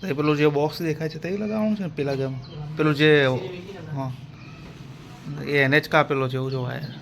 એ પેલું જે બોક્સ દેખાય છે તે લગાવવાનું છે ને પેલા જેમ પેલું જે હા એ એને જ કાપેલો છે એવું જો વાયર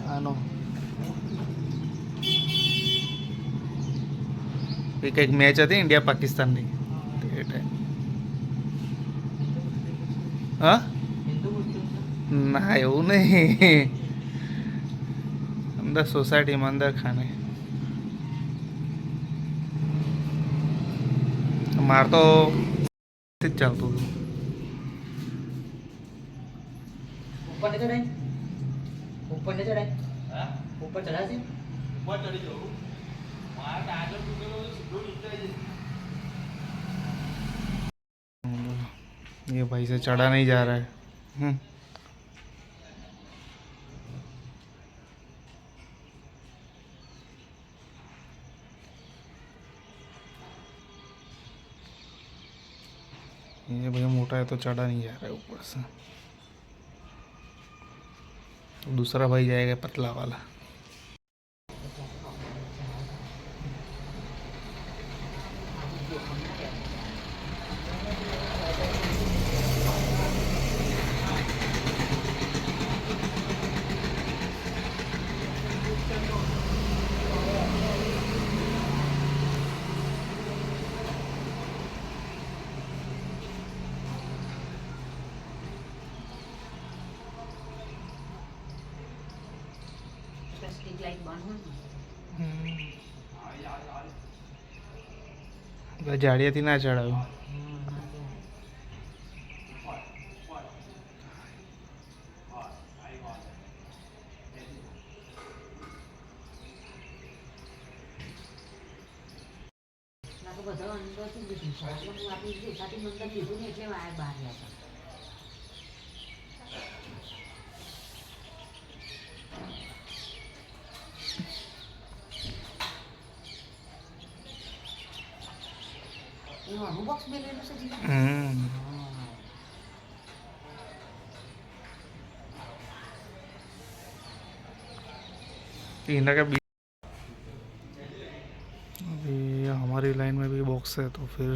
આનો એ કંઈક મેચ હતી ઇન્ડિયા પાકિસ્તાનની એ ટાઈમ હા ના એવું નહીં અંદર સોસાયટીમાં અંદર ખાને માર તો જ ચાલતું હતું ઉપર ને ચડાય ઉપર ને ચડાય હા ઉપર ચડાશે ઉપર ચડી જવું મારા આગળ તૂટેલો સીધો નીચે ये भाई से चढ़ा नहीं जा रहा है ये भैया मोटा है तो चढ़ा नहीं जा रहा है ऊपर से तो दूसरा भाई जाएगा पतला वाला જાડિયાથી ના ચડાવ્યું બોક્સ મેલેલું છે इनका क्या अभी हमारी लाइन में भी बॉक्स है तो फिर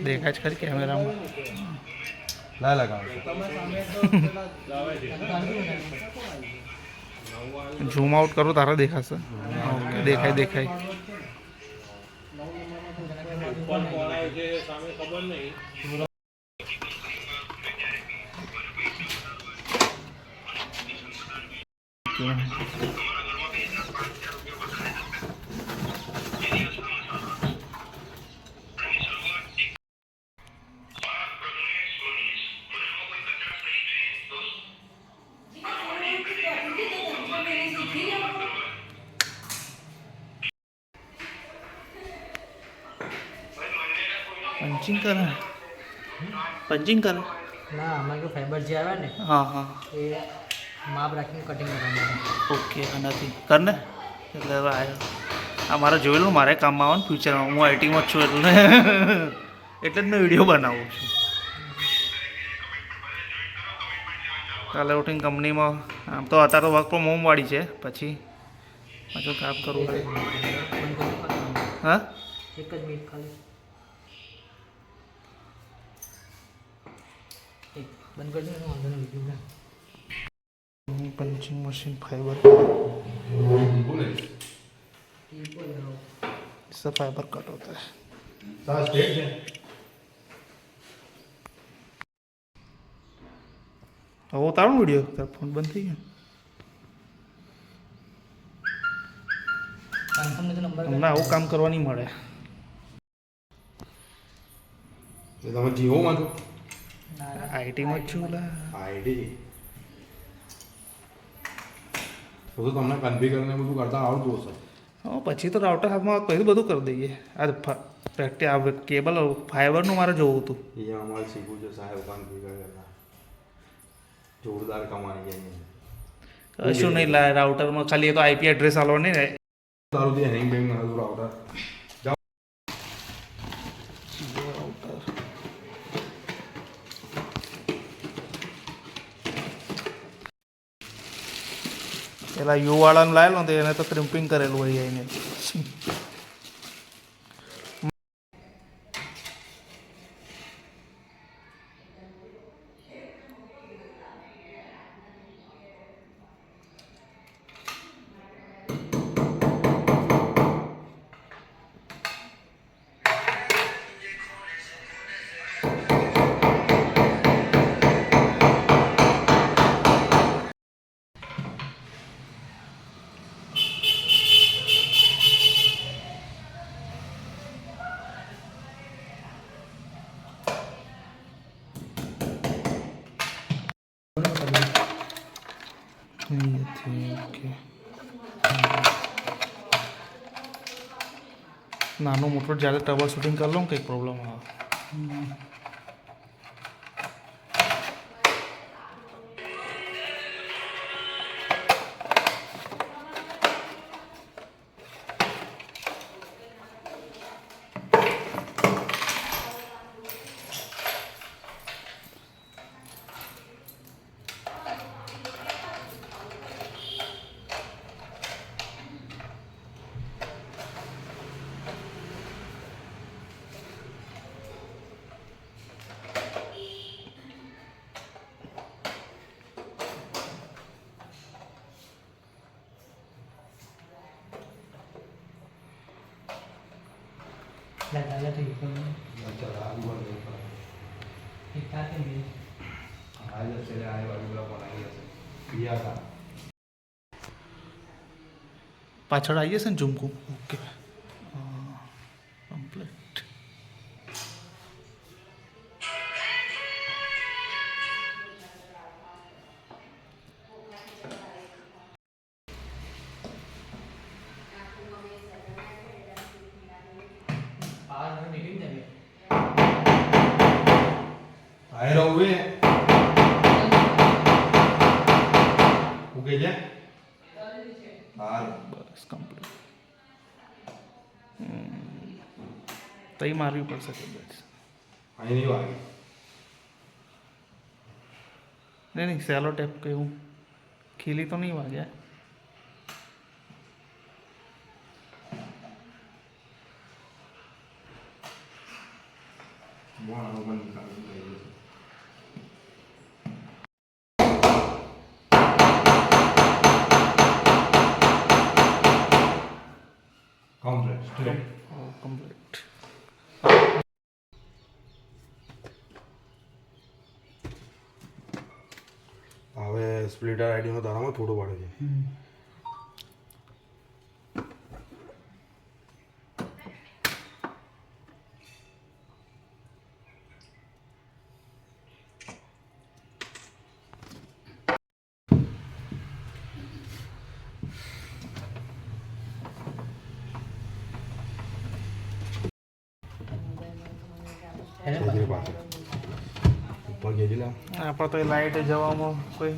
देखा खरी कैमरा में ला लगा झूम आउट करो तारा देखा सर ओके देखाय देखाय पंचिंग कर पंचिंग कर ના અમારે કે ફાઈબર જે આવે ને हाँ हाँ એ માપ રાખીને કટિંગ કરવાનું ઓકે આનાથી કરને એટલે હવે આવ્યો આ મારે જોયેલું મારે કામમાં આવે ને ફ્યુચરમાં હું આઈટીમાં જ છું એટલે એટલે જ મેં વિડીયો બનાવું છું કાલે ઉઠીને કંપનીમાં આમ તો અત્યારે તો વર્ક ફ્રોમ હોમ વાળી છે પછી પાછું કામ કરવું પડે હા એક જ મિનિટ ખાલી બંધ કરી દો વાંધો નહીં વિડીયો पंचिंग मशीन फाइबर इससे फाइबर कट होता है હવે ઉતારું વિડીયો તાર ફોન બંધ થઈ ગયો હમણાં આવું કામ કરવા નહીં મળે તમે જીઓમાં છો આઈટીમાં જ છું આઈડી તો તમને કન્ફિગર ને બધું કરતા આવડતું હશે હા પછી તો રાઉટર હાથમાં પછી બધું કરી દઈએ આ પ્રેક્ટિસ આ કેબલ ફાઈબરનું મારે જોવું હતું. એ અમારે શીખવું છે સાહેબ કામ ભેગા કરતા જોરદાર કમાણી છે શું નહીં રાઉટરમાં ખાલી એ તો આઈપી એડ્રેસ આલો નહીં ને. તારું જે હેંગ બેંગ ના થોડા આવતા પેલા યુ વાળાને લાવેલો ને એને તો ક્રિમ્પિંગ કરેલું હોય એને. ઓકે નાનું મોટું જ્યારે ટ્રબલ શૂટિંગ કરી લો ને કંઈક પ્રોબ્લેમ આવે. દાદા થઈ ગયું પાછળ આવી જશે ને ઝુમકું. Okay complete. આયર હવે ઉગે છે હાલ બસ કમ્પ્લીટ. તઈ મારવી પડશે કદાચ. અહીં નહીં વાગે નહીં સેલો ટેપ કહ્યું ખીલી તો નહીં વાગ્યા. આનો પણ નિકાલ થઈ ગયો કમ્પ્લીટ કમ્પ્લીટ. હવે સ્પ્લિટર આઈડીનો તારામાં થોડું વાળે છે ધીરે પાછળ ઉપર ગયેલા આપણે તો એ લાઇટ જવામાં કોઈ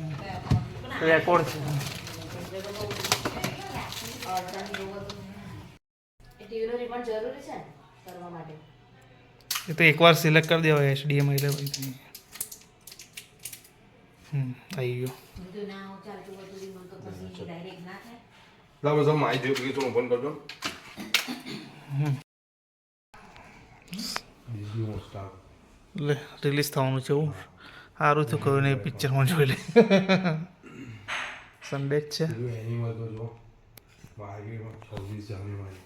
રેકોર્ડ છે. ટીવીનો રિમોટ જરૂરી છે કરવા માટે. એ તો એકવાર સિલેક્ટ કરી દેવાય HDMI લેવાય. આવી ગયો. બધું ના ચાલતું બધું રિમોટ તો પછી ડાયરેક્ટ ના થાય. લા બસ માઈ જોઈ કે થોડું ઓપન કરજો લે રિલીઝ થવાનું છે એવું સારું થયું કહ્યું ને પિક્ચરમાં જોઈ લે. સન્ડે જ છે. એનિમલ તો જો માર્કેટમાં 26 જાન્યુઆરી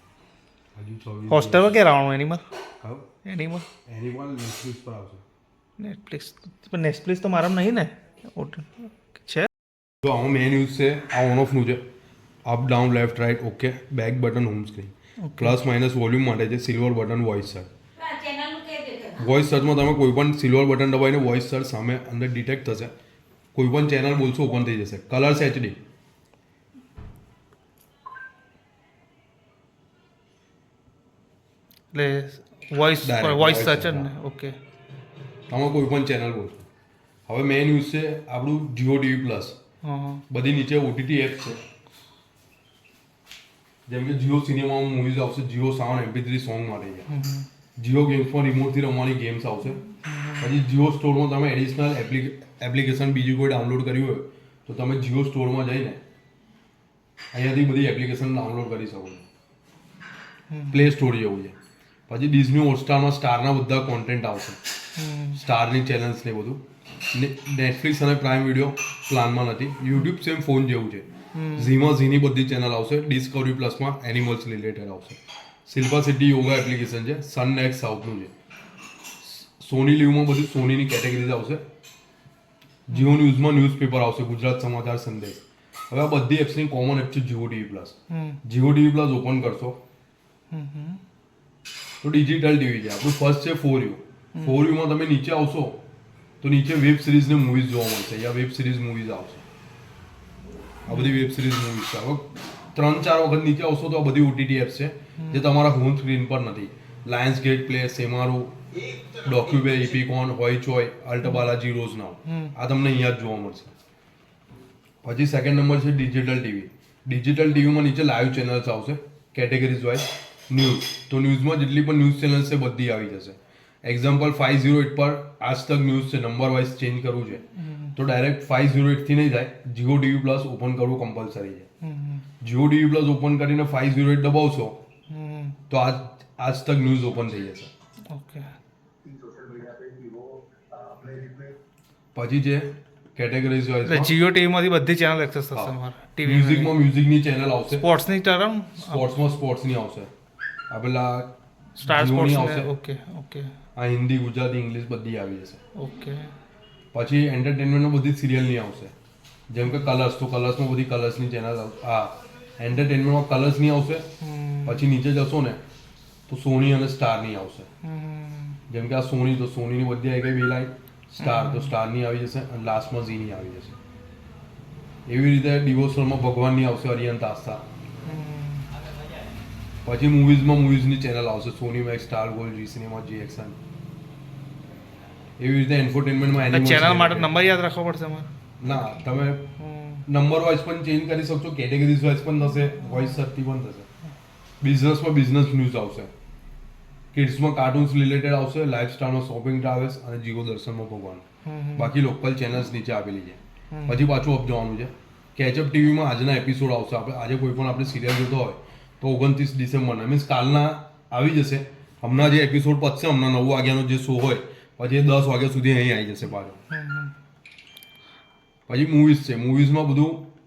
હજુ 26 હોસ્ટેલમાં ક્યારે આવવાનું એનિમલ? હા એનિમલ એનિમલ નેટફ્લિક્સ પર આવશે નેટફ્લિક્સ પણ નેટફ્લિક્સ તો મારામાં નહીં ને છે. જો આમાં મેન યુઝ છે આ ઓન ઓફનું છે up down left right okay back button home screen plus minus volume માટે છે સિલ્વર બટન વોઇસ સર્ચ ચેનલનું કે દેખાય. વોઇસ સર્ચમાં તમે કોઈ પણ સિલ્વર બટન દબાવીને વોઇસ સર્ચ સામે અંદર ડિટેક્ટ થશે કોઈ પણ ચેનલ બોલશો ઓપન થઈ જશે કલર્સ HD એટલે voice Direct, voice voice search search, ને ઓકે. તમે કોઈ પણ ચેનલ બોલશો. હવે મેઇન યુઝ છે આપણું જીઓ ટીવી પ્લસ. હા હા બધી નીચે ઓટીટી એપ છે. જેમ કે જીઓ સિનેમામાં મૂવીઝ આવશે, જીઓ સાઉન્ડ MP3 સોંગ માટે છે. જીઓ ગેમ્સમાં રિમોટથી રમવાની ગેમ્સ આવશે. પછી જીઓ સ્ટોરમાં તમે એડિશનલ એપ્લિકેશન બીજી કોઈ ડાઉનલોડ કર્યું હોય તો તમે જીઓ સ્ટોરમાં જઈને અહીંયાથી બધી એપ્લિકેશન ડાઉનલોડ કરી શકો છો. પ્લે સ્ટોર જેવું છે. પછી ડિઝની હોટસ્ટારમાં સ્ટારના બધા કોન્ટેન્ટ આવશે, સ્ટારની ચેનલ્સ ને બધું. નેટફ્લિક્સ અને પ્રાઇમ વિડીયો પ્લાનમાં નથી. યુટ્યુબ સેમ ફોન જેવું છે. ઝીમાં ઝીની બધી ચેનલ આવશે. ડિસ્કવરી પ્લસમાં એનિમલ્સ રિલેટેડ આવશે. શિલ્પા સિટી યોગા એપ્લિકેશન છે, સન નેક્સ્ટ સાઉથનું છે. સોની લીવમાં બધી સોનીની કેટેગરીઝ આવશે. જીઓ ન્યૂઝમાં ન્યૂઝપેપર આવશે, ગુજરાત સમાચાર, સંદેશ. હવે આ બધી એપ્સની કોમન એપ છે Jio TV plus. Jio TV plus open કરશો તો ડિજિટલ ટીવી છે. આપણું ફર્સ્ટ છે 4U. 4Uમાં તમે નીચે આવશો તો નીચે વેબ સિરીઝ ને મૂવીઝ જોવા મળશે. અહીંયા વેબ સિરીઝ મૂવીઝ આવશે. આ બધી વેબ સિરીઝ મૂવીઝ છે. હવે 3-4 વખત નીચે આવશો તો આ બધી ઓટીટી એપ્સ છે જે તમારા હોમ સ્ક્રીન પર નથી. Lionsgate play, Shemaroo, docubay, epic on, Hoichoi, alt Balaji, રોઝ નાવ. આ તમને અહીંયા જ જોવા મળશે. પછી સેકન્ડ નંબર છે ડિજિટલ ટીવી. ડિજિટલ ટીવીમાં નીચે લાઈવ ચેનલ્સ આવશે કેટેગરીઝ વાઇઝ. ન્યૂઝ તો ન્યૂઝમાં જેટલી પણ ન્યૂઝ ચેનલ્સ છે બધી આવી જશે. એક્ઝામ્પલ 508 પર આજ તક ન્યૂઝ છે, નંબર વાઇઝ ચેન્જ કરવું છે તો ડાયરેક્ટ 508 થી નહીં થાય, જીઓ ટીવી પ્લસ ઓપન કરવું કમ્પલસરી છે. જીઓ ટીવી પ્લસ ઓપન કરીને 508 દબાવશો તો આજ તક ન્યૂઝ ઓપન થઈ જશે. ઓકે. પછી છે કેટેગરીઝ એટલે વાઇઝ જીઓ ટીવીમાંથી બધી ચેનલ એક્સેસ થશે અમારે ટીવી. મ્યુઝિકમાં મ્યુઝિકની ચેનલ આવશે, સ્પોર્ટ્સની ટર્મ સ્પોર્ટ્સમાં સ્પોર્ટ્સની આવશે. આ પેલા સ્ટાર જીઓની સ્પોર્ટ્સ આવશે. ઓકે ઓકે આ હિન્દી, ગુજરાતી, ઇંગ્લિશ બધી આવી જશે. ઓકે. પછી એન્ટરટેનમેન્ટમાં બધી સિરિયલની આવશે. જેમ કે કલર્સ, તો કલર્સમાં બધી કલર્સની ચેનલ. હા, એન્ટરટેનમેન્ટમાં કલર્સની આવશે. પછી નીચે જશો ને તો સોની અને સ્ટારની આવશે. જેમ કે આ સોની, તો સોનીની બધી આવી ગઈ બે લાઈન. સ્ટાર તો સ્ટારની આવી જશે અને લાસ્ટમાં ઝીની આવી જશે. એવી રીતે ડિવોશનલમાં ભગવાનની આવશે, અરિયંત આસ્થા. પછી મૂવીઝમાં મૂવીઝની ચેનલ આવશે, સોની મેક્સ, સ્ટાર ગોલ્ડ, જી સિનેમા, જી એક્શન. એવી રીતે એન્ટરટેનમેન્ટમાં ચેનલ માટે નંબર યાદ રાખવો પડશે અમારે? ના, તમે નંબર વાઇઝ પણ ચેન્જ કરી શકશો, કેટેગરીઝ વાઇઝ પણ થશે, વોઇસ સર્ચથી પણ થશે. બિઝનેસમાં બિઝનેસ ન્યૂઝ આવશે, કિડ્સમાં કાર્ટૂન્સ રિલેટેડ આવશે, લાઇફસ્ટાઈલમાં શોપિંગ, ટ્રાવેલ્સ અને જીવો દર્શનમાં ભગવાન. બાકી લોકલ ચેનલ્સ નીચે આપેલી છે. પછી પાછું અપ જવાનું છે. કેચઅપ ટીવીમાં આજના એપિસોડ આવશે. આપણે આજે કોઈ પણ આપણે સિરિયલ જોતો હોય તો 29 ડિસેમ્બરના મીન્સ કાલના આવી જશે. હમણાં જે એપિસોડ પતશે, હમણાં 9 વાગ્યાનો જે શો હોય, પછી 10 વાગ્યા સુધી અહીં આવી જશે પાછો. પછી મૂવીઝ છે. મૂવીઝમાં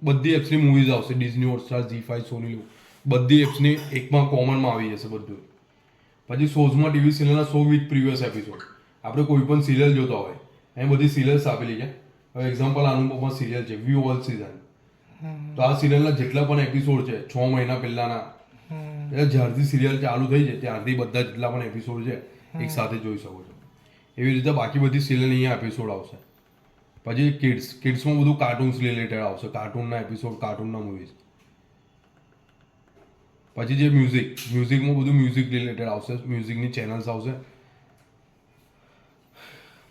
બધી એપ્સની મૂવીઝ આવશે. Disney Hotstar, ZEE5, Sony live, બધી એપ્સની એકમાં કોમનમાં આવી જશે બધું. પછી શોઝમાં ટીવી સિરિયલના શો વિથ પ્રીવિયસ એપિસોડ. આપણે કોઈ પણ સિરિયલ જોતા હોય અહીં બધી સિરિયલ્સ આપેલી છે. હવે એક્ઝામ્પલ અનુપમા સિરિયલ છે, વ્યૂ ઓલ સિઝન. તો આ સિરિયલના જેટલા પણ એપિસોડ છે 6 મહિના પહેલાના, એટલે જ્યારથી સિરિયલ ચાલુ થઈ છે ત્યારથી બધા જેટલા પણ એપિસોડ છે એક સાથે જોઈ શકો છો. એવી રીતે બાકી બધી સિરિયલ અહીંયા એપિસોડ આવશે. પછી કિડ્સમાં બધું કાર્ટૂન્સ રિલેટેડ આવશે, કાર્ટૂનના એપિસોડ, કાર્ટૂનના મૂવીઝ. પછી જે મ્યુઝિકમાં બધું મ્યુઝિક રિલેટેડ આવશે, મ્યુઝિકની ચેનલ્સ આવશે.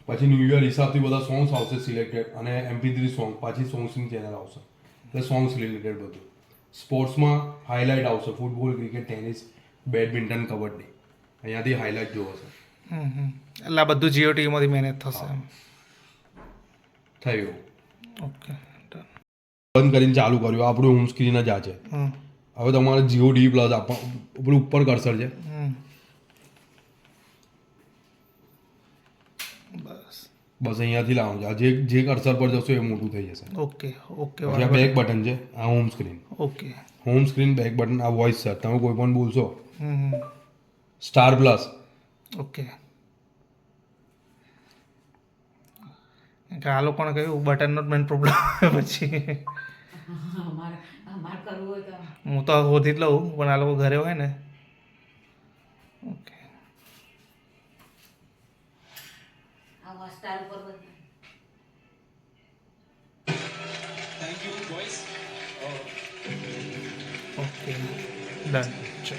પછી ન્યૂ યર હિસાબથી બધા સોંગ્સ આવશે સિલેક્ટેડ, અને MP3 સોંગ, પાછી સોંગ્સની ચેનલ આવશે, એટલે સોંગ્સ રિલેટેડ બધું. સ્પોર્ટ્સમાં હાઇલાઇટ આવશે, football, cricket, tennis, badminton, kabaddi. અહીંયાથી હાઇલાઇટ જોવાશે. એટલે આ બધું જીઓ ટીવીમાંથી મેનેજ થશે એમ. થયું. ઓકે. બંધ કરીને ચાલુ કર્યું, આપણું હોમ સ્ક્રીન જ આ છે. હવે તમારે જીઓ ટીવી પ્લસ આપવા, પેલું ઉપર કર્સર છે, બસ અહીંયાથી લાવવાનું છે. આ જે કર્સર પર જશો એ મોટું થઈ જશે. Okay okay. પછી આ બેક બટન છે, આ home screen. Okay. Home screen, back button, આ વોઇસ સર. તમે કોઈ પણ બોલશો, સ્ટાર પ્લસ. ઓકે. આ લોકોને કહ્યું બટનનો જ મેન પ્રોબ્લેમ પછી અમારે કરવું હોય તો હું તો શોધી જ લઉં, પણ આ લોકો ઘરે હોય ને. ઓકે. આ હોટસ્ટાર ઉપર બધું ઓકે ડન. ચલો.